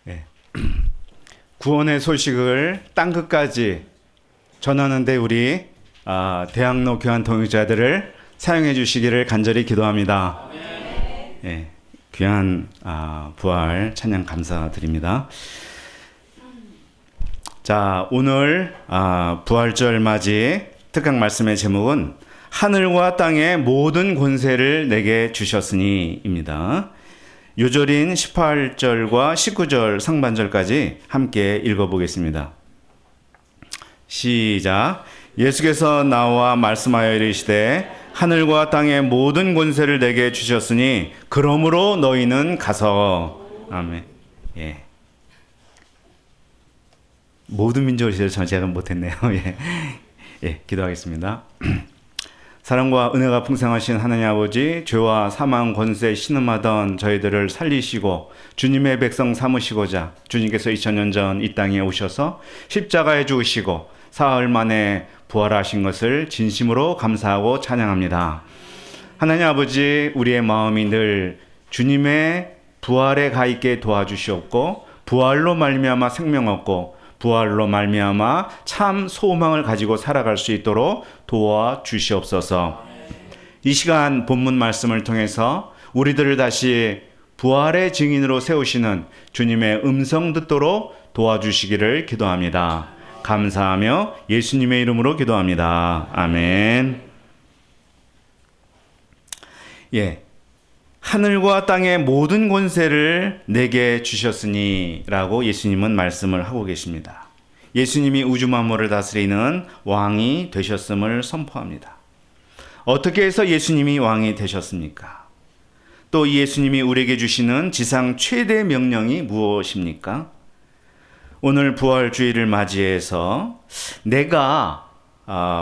예. 구원의 소식을 땅끝까지 전하는데 우리 대학로 교환 동역자들을 사용해 주시기를 간절히 기도합니다. 예. 귀한 부활 찬양 감사드립니다. 자, 오늘 부활절 맞이 특강 말씀의 제목은 하늘과 땅의 모든 권세를 내게 주셨으니입니다. 요절인 18절과 19절 상반절까지 함께 읽어보겠습니다. 시작. 예수께서 나와 말씀하여 이르시되 하늘과 땅의 모든 권세를 내게 주셨으니 그러므로 너희는 가서. 아멘. 예. 모든 민족을 위해서 제가 못했네요. 예. 예, 기도하겠습니다. 사랑과 은혜가 풍성하신 하나님 아버지, 죄와 사망 권세 신음하던 저희들을 살리시고 주님의 백성 삼으시고자 주님께서 2000년 전 이 땅에 오셔서 십자가에 죽으시고 사흘 만에 부활하신 것을 진심으로 감사하고 찬양합니다. 하나님 아버지, 우리의 마음이 늘 주님의 부활에 가 있게 도와주시옵고 부활로 말미암아 생명 얻고 부활로 말미암아 참 소망을 가지고 살아갈 수 있도록 도와주시옵소서. 이 시간 본문 말씀을 통해서 우리들을 다시 부활의 증인으로 세우시는 주님의 음성 듣도록 도와주시기를 기도합니다. 감사하며 예수님의 이름으로 기도합니다. 아멘. 예. 하늘과 땅의 모든 권세를 내게 주셨으니 라고 예수님은 말씀을 하고 계십니다. 예수님이 우주 만물을 다스리는 왕이 되셨음을 선포합니다. 어떻게 해서 예수님이 왕이 되셨습니까? 또 예수님이 우리에게 주시는 지상 최대 명령이 무엇입니까? 오늘 부활주의를 맞이해서 내가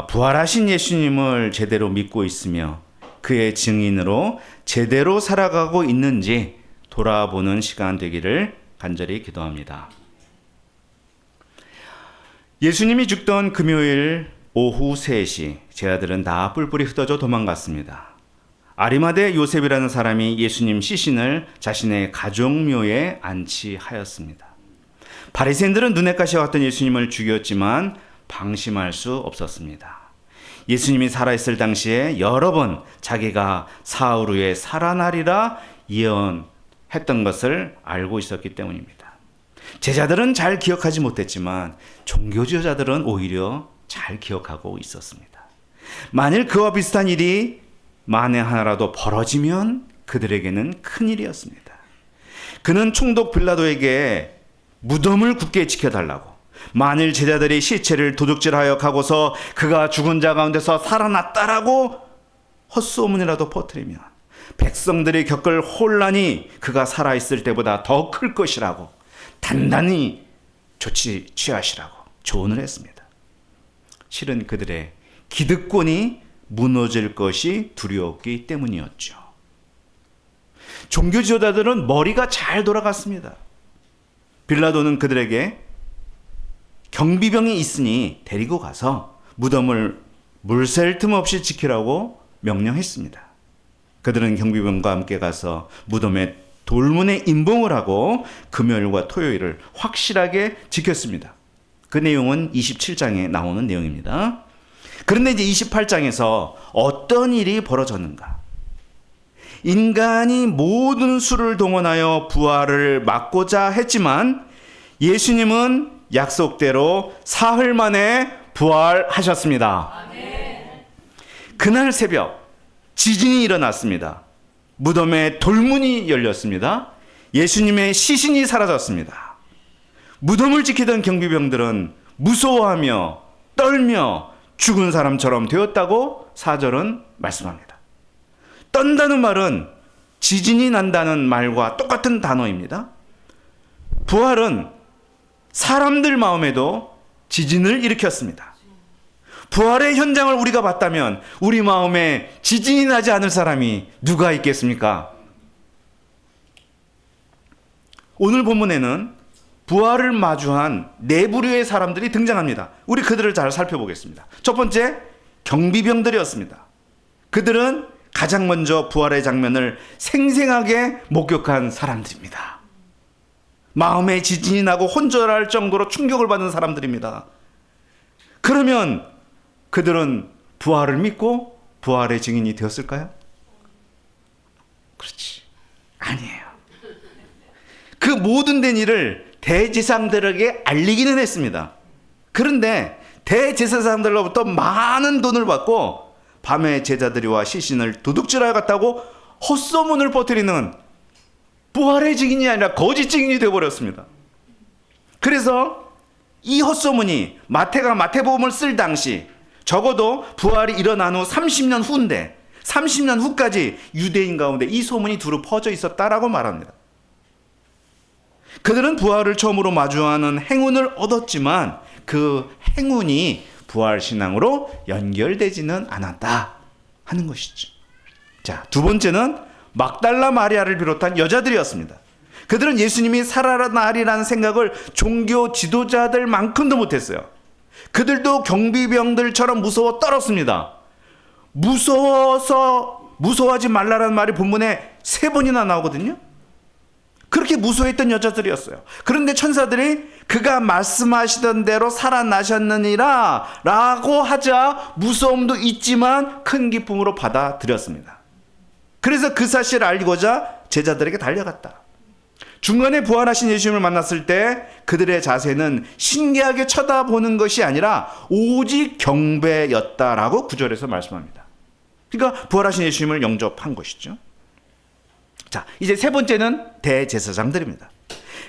부활하신 예수님을 제대로 믿고 있으며 그의 증인으로 제대로 살아가고 있는지 돌아보는 시간 되기를 간절히 기도합니다. 예수님이 죽던 금요일 오후 3시 제자들은 다 뿔뿔이 흩어져 도망갔습니다. 아리마대 요셉이라는 사람이 예수님 시신을 자신의 가족묘에 안치하였습니다. 바리새인들은 눈에 가시왔던 예수님을 죽였지만 방심할 수 없었습니다. 예수님이 살아있을 당시에 여러 번 자기가 사흘 후에 살아나리라 예언했던 것을 알고 있었기 때문입니다. 제자들은 잘 기억하지 못했지만 종교지도자들은 오히려 잘 기억하고 있었습니다. 만일 그와 비슷한 일이 만에 하나라도 벌어지면 그들에게는 큰일이었습니다. 그는 총독 빌라도에게 무덤을 굳게 지켜달라고, 만일 제자들이 시체를 도둑질하여 가고서 그가 죽은 자 가운데서 살아났다라고 헛소문이라도 퍼뜨리면 백성들이 겪을 혼란이 그가 살아있을 때보다 더 클 것이라고 단단히 조치 취하시라고 조언을 했습니다. 실은 그들의 기득권이 무너질 것이 두려웠기 때문이었죠. 종교지도자들은 머리가 잘 돌아갔습니다. 빌라도는 그들에게 경비병이 있으니 데리고 가서 무덤을 물샐 틈 없이 지키라고 명령했습니다. 그들은 경비병과 함께 가서 무덤에 돌문에 임봉을 하고 금요일과 토요일을 확실하게 지켰습니다. 그 내용은 27장에 나오는 내용입니다. 그런데 이제 28장에서 어떤 일이 벌어졌는가? 인간이 모든 수를 동원하여 부활을 막고자 했지만 예수님은 약속대로 사흘 만에 부활하셨습니다. 아멘. 그날 새벽 지진이 일어났습니다. 무덤에 돌문이 열렸습니다. 예수님의 시신이 사라졌습니다. 무덤을 지키던 경비병들은 무서워하며 떨며 죽은 사람처럼 되었다고 4절은 말씀합니다. 떤다는 말은 지진이 난다는 말과 똑같은 단어입니다. 부활은 사람들 마음에도 지진을 일으켰습니다. 부활의 현장을 우리가 봤다면 우리 마음에 지진이 나지 않을 사람이 누가 있겠습니까? 오늘 본문에는 부활을 마주한 네 부류의 사람들이 등장합니다. 우리 그들을 잘 살펴보겠습니다. 첫 번째, 경비병들이었습니다. 그들은 가장 먼저 부활의 장면을 생생하게 목격한 사람들입니다. 마음에 지진이 나고 혼절할 정도로 충격을 받은 사람들입니다. 그러면 그들은 부활을 믿고 부활의 증인이 되었을까요? 그렇지. 아니에요. 그 모든 된 일을 대제사장들에게 알리기는 했습니다. 그런데 대제사장들로부터 많은 돈을 받고 밤에 제자들이와 시신을 도둑질하여 갔다고 헛소문을 퍼뜨리는 부활의 증인이 아니라 거짓 증인이 되어버렸습니다. 그래서 이 헛소문이 마태가 마태복음을 쓸 당시 적어도 부활이 일어난 후 30년 후인데 30년 후까지 유대인 가운데 이 소문이 두루 퍼져 있었다라고 말합니다. 그들은 부활을 처음으로 마주하는 행운을 얻었지만 그 행운이 부활신앙으로 연결되지는 않았다 하는 것이죠. 자, 두 번째는 막달라 마리아를 비롯한 여자들이었습니다. 그들은 예수님이 살아나리라는 생각을 종교 지도자들만큼도 못했어요. 그들도 경비병들처럼 무서워 떨었습니다. 무서워하지 말라라는 말이 본문에 3번이나 나오거든요. 그렇게 무서워했던 여자들이었어요. 그런데 천사들이 그가 말씀하시던 대로 살아나셨느니라 라고 하자 무서움도 있지만 큰 기쁨으로 받아들였습니다. 그래서 그 사실을 알고자 제자들에게 달려갔다. 중간에 부활하신 예수님을 만났을 때 그들의 자세는 신기하게 쳐다보는 것이 아니라 오직 경배였다라고 9절에서 말씀합니다. 그러니까 부활하신 예수님을 영접한 것이죠. 자, 이제 세 번째는 대제사장들입니다.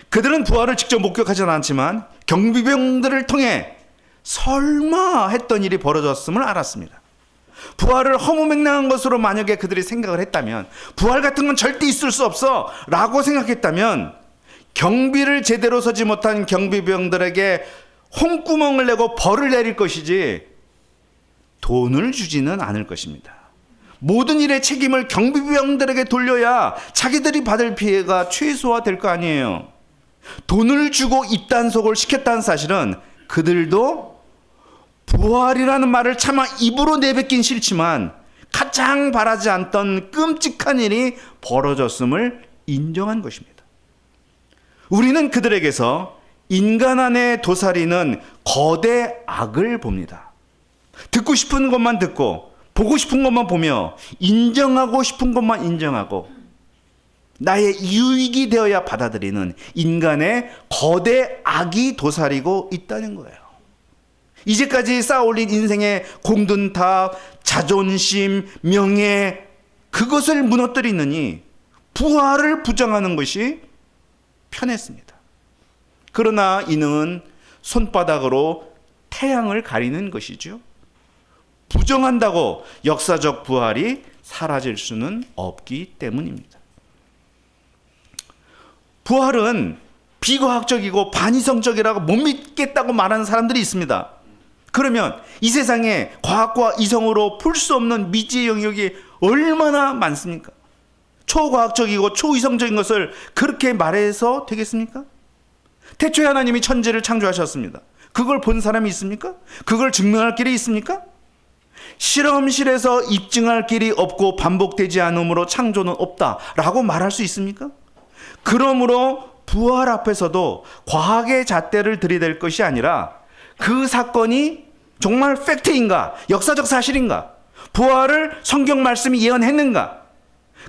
그들은 부활을 직접 목격하지는 않지만 경비병들을 통해 설마 했던 일이 벌어졌음을 알았습니다. 부활을 허무맹랑한 것으로 만약에 그들이 생각을 했다면, 부활 같은 건 절대 있을 수 없어 라고 생각했다면 경비를 제대로 서지 못한 경비병들에게 홍구멍을 내고 벌을 내릴 것이지 돈을 주지는 않을 것입니다. 모든 일의 책임을 경비병들에게 돌려야 자기들이 받을 피해가 최소화될 거 아니에요. 돈을 주고 입단속을 시켰다는 사실은 그들도 부활이라는 말을 차마 입으로 내뱉긴 싫지만 가장 바라지 않던 끔찍한 일이 벌어졌음을 인정한 것입니다. 우리는 그들에게서 인간 안에 도사리는 거대 악을 봅니다. 듣고 싶은 것만 듣고 보고 싶은 것만 보며 인정하고 싶은 것만 인정하고 나의 유익이 되어야 받아들이는 인간의 거대 악이 도사리고 있다는 거예요. 이제까지 쌓아올린 인생의 공든탑, 자존심, 명예, 그것을 무너뜨리느니 부활을 부정하는 것이 편했습니다. 그러나 이는 손바닥으로 태양을 가리는 것이죠. 부정한다고 역사적 부활이 사라질 수는 없기 때문입니다. 부활은 비과학적이고 반이성적이라고 못 믿겠다고 말하는 사람들이 있습니다. 그러면 이 세상에 과학과 이성으로 풀 수 없는 미지의 영역이 얼마나 많습니까? 초과학적이고 초이성적인 것을 그렇게 말해서 되겠습니까? 태초에 하나님이 천지를 창조하셨습니다. 그걸 본 사람이 있습니까? 그걸 증명할 길이 있습니까? 실험실에서 입증할 길이 없고 반복되지 않으므로 창조는 없다라고 말할 수 있습니까? 그러므로 부활 앞에서도 과학의 잣대를 들이댈 것이 아니라 그 사건이 정말 팩트인가, 역사적 사실인가, 부활을 성경 말씀이 예언했는가,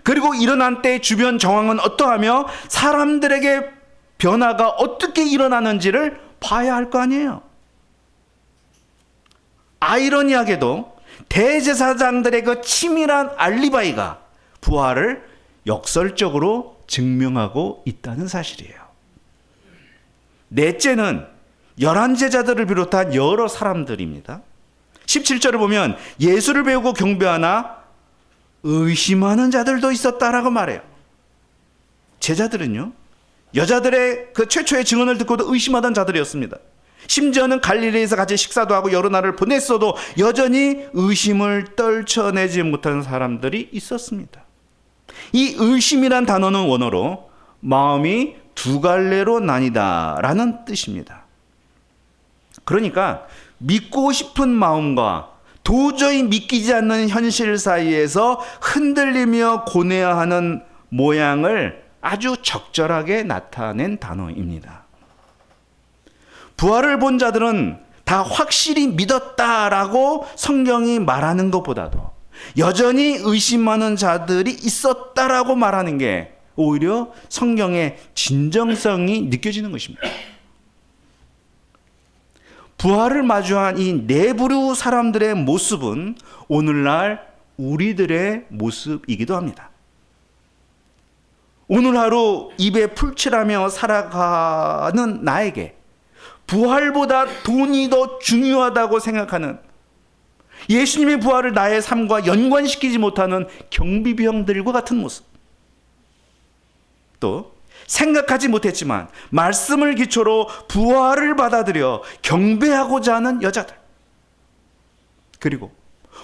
그리고 일어난 때의 주변 정황은 어떠하며 사람들에게 변화가 어떻게 일어나는지를 봐야 할 거 아니에요. 아이러니하게도 대제사장들의 그 치밀한 알리바이가 부활을 역설적으로 증명하고 있다는 사실이에요. 넷째는 11제자들을 비롯한 여러 사람들입니다. 17절을 보면 예수를 배우고 경배하나 의심하는 자들도 있었다라고 말해요. 제자들은요, 여자들의 그 최초의 증언을 듣고도 의심하던 자들이었습니다. 심지어는 갈릴리에서 같이 식사도 하고 여러 날을 보냈어도 여전히 의심을 떨쳐내지 못하는 사람들이 있었습니다. 이 의심이란 단어는 원어로 마음이 두 갈래로 나뉘다 라는 뜻입니다. 그러니까 믿고 싶은 마음과 도저히 믿기지 않는 현실 사이에서 흔들리며 고뇌하는 모양을 아주 적절하게 나타낸 단어입니다. 부활을 본 자들은 다 확실히 믿었다라고 성경이 말하는 것보다도 여전히 의심하는 자들이 있었다라고 말하는 게 오히려 성경의 진정성이 느껴지는 것입니다. 부활을 마주한 이 네 부류 사람들의 모습은 오늘날 우리들의 모습이기도 합니다. 오늘 하루 입에 풀칠하며 살아가는 나에게 부활보다 돈이 더 중요하다고 생각하는, 예수님의 부활을 나의 삶과 연관시키지 못하는 경비병들과 같은 모습, 또 생각하지 못했지만 말씀을 기초로 부활을 받아들여 경배하고자 하는 여자들, 그리고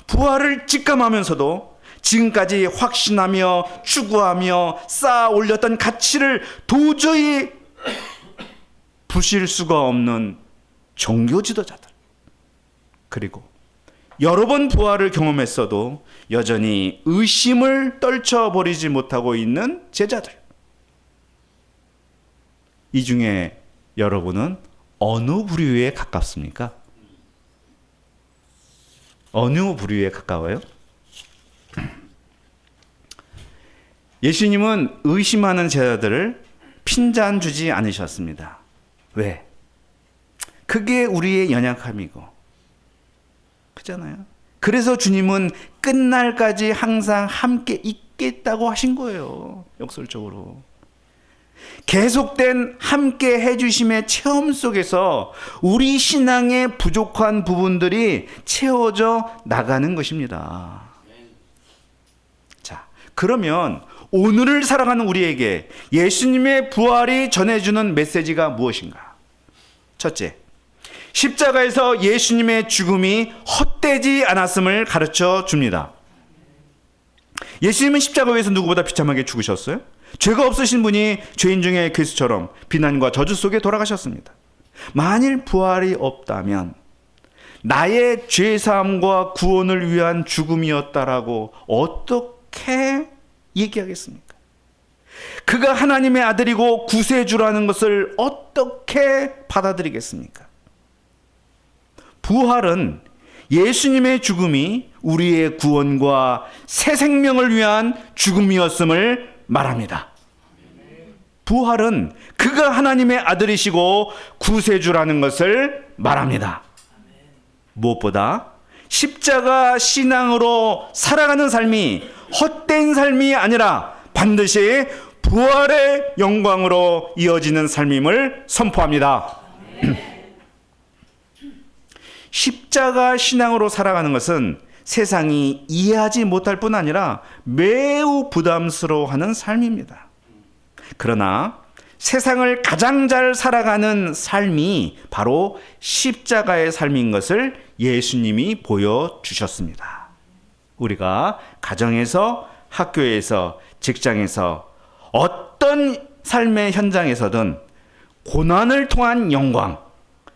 부활을 직감하면서도 지금까지 확신하며 추구하며 쌓아 올렸던 가치를 도저히 부실 수가 없는 종교 지도자들, 그리고 여러 번 부활을 경험했어도 여전히 의심을 떨쳐버리지 못하고 있는 제자들. 이 중에 여러분은 어느 부류에 가깝습니까? 어느 부류에 가까워요? 예수님은 의심하는 제자들을 핀잔 주지 않으셨습니다. 왜? 그게 우리의 연약함이고, 그렇잖아요. 그래서 주님은 끝날까지 항상 함께 있겠다고 하신 거예요. 역설적으로. 계속된 함께 해주심의 체험 속에서 우리 신앙의 부족한 부분들이 채워져 나가는 것입니다. 자, 그러면 오늘을 살아가는 우리에게 예수님의 부활이 전해주는 메시지가 무엇인가? 첫째, 십자가에서 예수님의 죽음이 헛되지 않았음을 가르쳐 줍니다. 예수님은 십자가 위에서 누구보다 비참하게 죽으셨어요. 죄가 없으신 분이 죄인 중에 괴수처럼 비난과 저주 속에 돌아가셨습니다. 만일 부활이 없다면 나의 죄사함과 구원을 위한 죽음이었다라고 어떻게 얘기하겠습니까? 그가 하나님의 아들이고 구세주라는 것을 어떻게 받아들이겠습니까? 부활은 예수님의 죽음이 우리의 구원과 새 생명을 위한 죽음이었음을 말합니다. 부활은 그가 하나님의 아들이시고 구세주라는 것을 말합니다. 무엇보다 십자가 신앙으로 살아가는 삶이 헛된 삶이 아니라 반드시 부활의 영광으로 이어지는 삶임을 선포합니다. 십자가 신앙으로 살아가는 것은 세상이 이해하지 못할 뿐 아니라 매우 부담스러워하는 삶입니다. 그러나 세상을 가장 잘 살아가는 삶이 바로 십자가의 삶인 것을 예수님이 보여주셨습니다. 우리가 가정에서, 학교에서, 직장에서 어떤 삶의 현장에서든 고난을 통한 영광,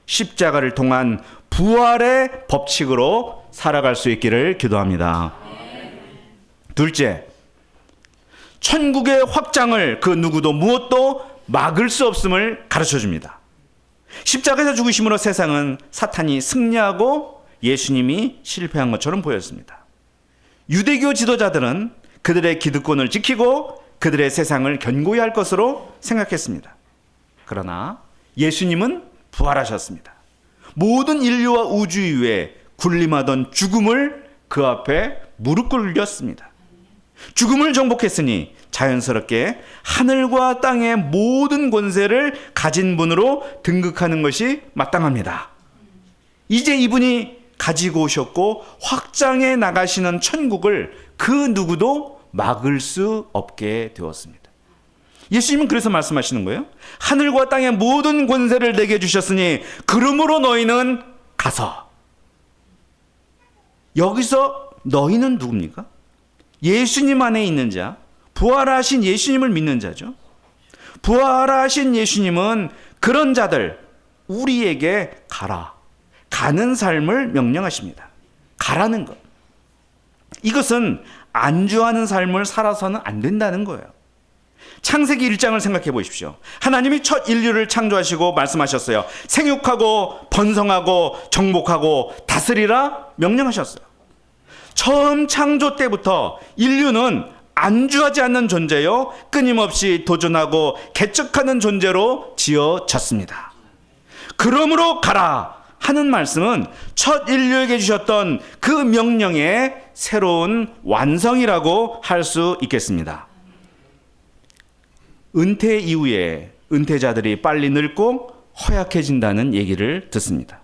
십자가를 통한 부활의 법칙으로 살아갈 수 있기를 기도합니다. 둘째, 천국의 확장을 그 누구도 무엇도 막을 수 없음을 가르쳐 줍니다. 십자가에서 죽으심으로 세상은 사탄이 승리하고 예수님이 실패한 것처럼 보였습니다. 유대교 지도자들은 그들의 기득권을 지키고 그들의 세상을 견고히 할 것으로 생각했습니다. 그러나 예수님은 부활하셨습니다. 모든 인류와 우주 위에 군림하던 죽음을 그 앞에 무릎 꿇렸습니다. 죽음을 정복했으니 자연스럽게 하늘과 땅의 모든 권세를 가진 분으로 등극하는 것이 마땅합니다. 이제 이분이 가지고 오셨고 확장해 나가시는 천국을 그 누구도 막을 수 없게 되었습니다. 예수님은 그래서 말씀하시는 거예요. 하늘과 땅의 모든 권세를 내게 주셨으니 그러므로 너희는 가서. 여기서 너희는 누굽니까? 예수님 안에 있는 자, 부활하신 예수님을 믿는 자죠. 부활하신 예수님은 그런 자들, 우리에게 가라, 가는 삶을 명령하십니다. 가라는 것. 이것은 안주하는 삶을 살아서는 안 된다는 거예요. 창세기 1장을 생각해 보십시오. 하나님이 첫 인류를 창조하시고 말씀하셨어요. 생육하고 번성하고 정복하고 다스리라 명령하셨어요. 처음 창조 때부터 인류는 안주하지 않는 존재요, 끊임없이 도전하고 개척하는 존재로 지어졌습니다. 그러므로 가라 하는 말씀은 첫 인류에게 주셨던 그 명령의 새로운 완성이라고 할 수 있겠습니다. 은퇴 이후에 은퇴자들이 빨리 늙고 허약해진다는 얘기를 듣습니다.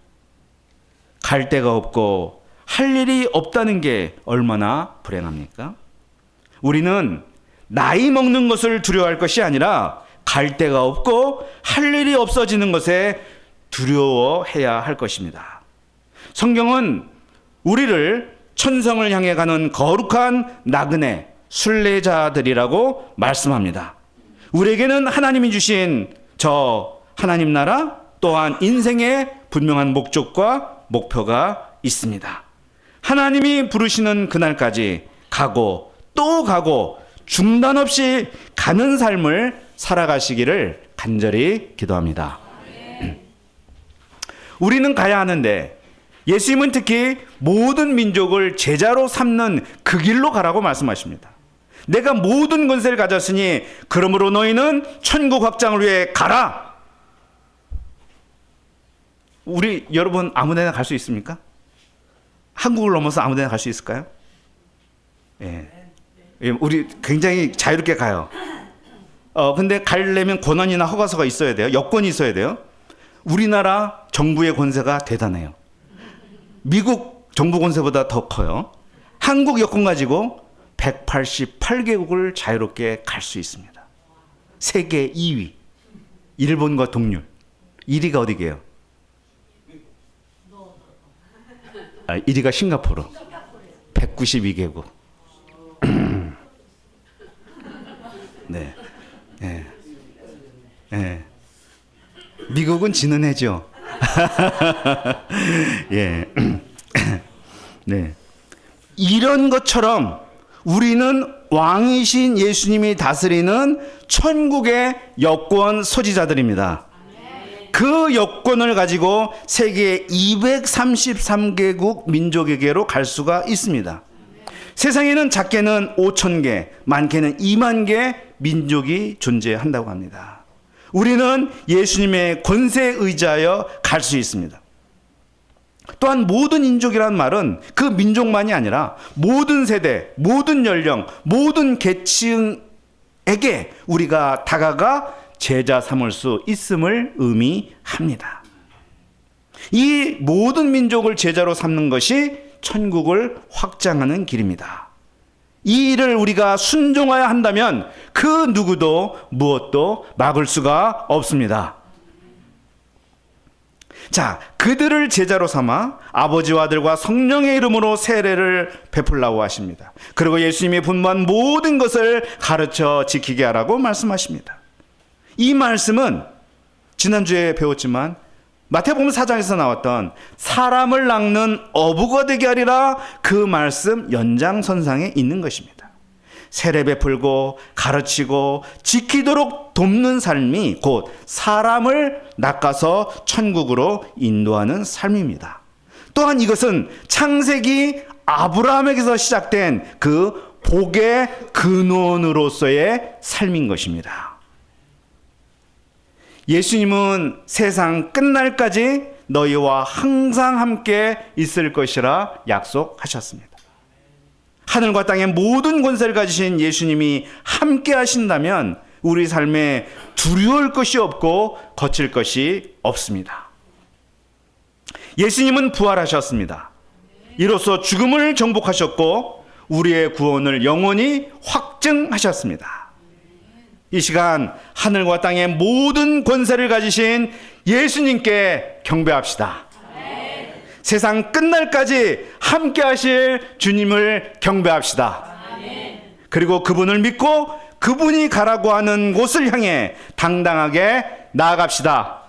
갈 데가 없고 할 일이 없다는 게 얼마나 불행합니까? 우리는 나이 먹는 것을 두려워할 것이 아니라 갈 데가 없고 할 일이 없어지는 것에 두려워해야 할 것입니다. 성경은 우리를 천성을 향해 가는 거룩한 나그네 순례자들이라고 말씀합니다. 우리에게는 하나님이 주신 저 하나님 나라 또한 인생의 분명한 목적과 목표가 있습니다. 하나님이 부르시는 그날까지 가고 또 가고 중단 없이 가는 삶을 살아가시기를 간절히 기도합니다. 우리는 가야 하는데 예수님은 특히 모든 민족을 제자로 삼는 그 길로 가라고 말씀하십니다. 내가 모든 권세를 가졌으니 그러므로 너희는 천국 확장을 위해 가라. 우리 여러분 아무데나 갈 수 있습니까? 한국을 넘어서 아무데나 갈 수 있을까요? 예. 우리 굉장히 자유롭게 가요. 근데 가려면 권한이나 허가서가 있어야 돼요. 여건이 있어야 돼요. 우리나라 정부의 권세가 대단해요. 미국 정부 권세보다 더 커요. 한국 여권 가지고 188개국을 자유롭게 갈 수 있습니다. 세계 2위. 일본과 동률. 1위가 어디게요? 1위가 싱가포르. 192개국. 네. 네. 네. 미국은 지는 해죠. 예. 네. 이런 것처럼 우리는 왕이신 예수님이 다스리는 천국의 여권 소지자들입니다. 그 여권을 가지고 세계 233개국 민족에게로 갈 수가 있습니다. 세상에는 작게는 5,000개, 많게는 2만 개 민족이 존재한다고 합니다. 우리는 예수님의 권세에 의지하여 갈 수 있습니다. 또한 모든 인족이라는 말은 그 민족만이 아니라 모든 세대, 모든 연령, 모든 계층에게 우리가 다가가 제자 삼을 수 있음을 의미합니다. 이 모든 민족을 제자로 삼는 것이 천국을 확장하는 길입니다. 이 일을 우리가 순종하여 한다면 그 누구도 무엇도 막을 수가 없습니다. 자, 그들을 제자로 삼아 아버지와 아들과 성령의 이름으로 세례를 베풀라고 하십니다. 그리고 예수님이 분부한 모든 것을 가르쳐 지키게 하라고 말씀하십니다. 이 말씀은 지난주에 배웠지만 마태복음 4장에서 나왔던 사람을 낚는 어부가 되게 하리라 그 말씀 연장선상에 있는 것입니다. 세례 베풀고 가르치고 지키도록 돕는 삶이 곧 사람을 낚아서 천국으로 인도하는 삶입니다. 또한 이것은 창세기 아브라함에게서 시작된 그 복의 근원으로서의 삶인 것입니다. 예수님은 세상 끝날까지 너희와 항상 함께 있을 것이라 약속하셨습니다. 하늘과 땅의 모든 권세를 가지신 예수님이 함께 하신다면 우리 삶에 두려울 것이 없고 거칠 것이 없습니다. 예수님은 부활하셨습니다. 이로써 죽음을 정복하셨고 우리의 구원을 영원히 확증하셨습니다. 이 시간 하늘과 땅의 모든 권세를 가지신 예수님께 경배합시다. 세상 끝날까지 함께 하실 주님을 경배합시다. 그리고 그분을 믿고 그분이 가라고 하는 곳을 향해 당당하게 나아갑시다.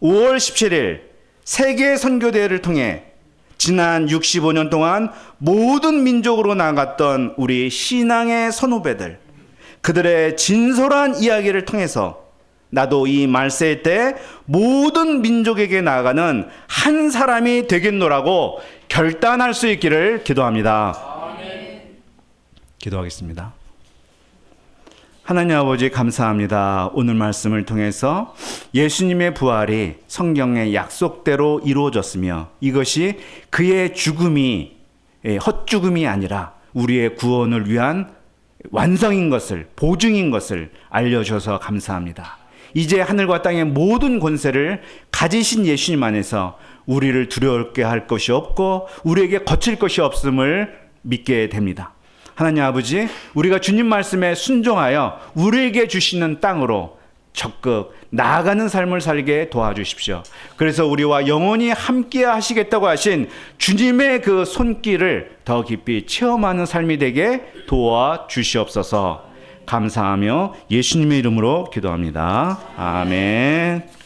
5월 17일 세계 선교대회를 통해 지난 65년 동안 모든 민족으로 나아갔던 우리 신앙의 선후배들, 그들의 진솔한 이야기를 통해서 나도 이 말세 때 모든 민족에게 나아가는 한 사람이 되겠노라고 결단할 수 있기를 기도합니다. 아멘. 기도하겠습니다. 하나님 아버지 감사합니다. 오늘 말씀을 통해서 예수님의 부활이 성경의 약속대로 이루어졌으며 이것이 그의 죽음이 헛죽음이 아니라 우리의 구원을 위한 완성인 것을, 보증인 것을 알려줘서 감사합니다. 이제 하늘과 땅의 모든 권세를 가지신 예수님 안에서 우리를 두려울게 할 것이 없고 우리에게 거칠 것이 없음을 믿게 됩니다. 하나님 아버지, 우리가 주님 말씀에 순종하여 우리에게 주시는 땅으로 적극 나아가는 삶을 살게 도와주십시오. 그래서 우리와 영원히 함께 하시겠다고 하신 주님의 그 손길을 더 깊이 체험하는 삶이 되게 도와주시옵소서. 감사하며 예수님의 이름으로 기도합니다. 아멘.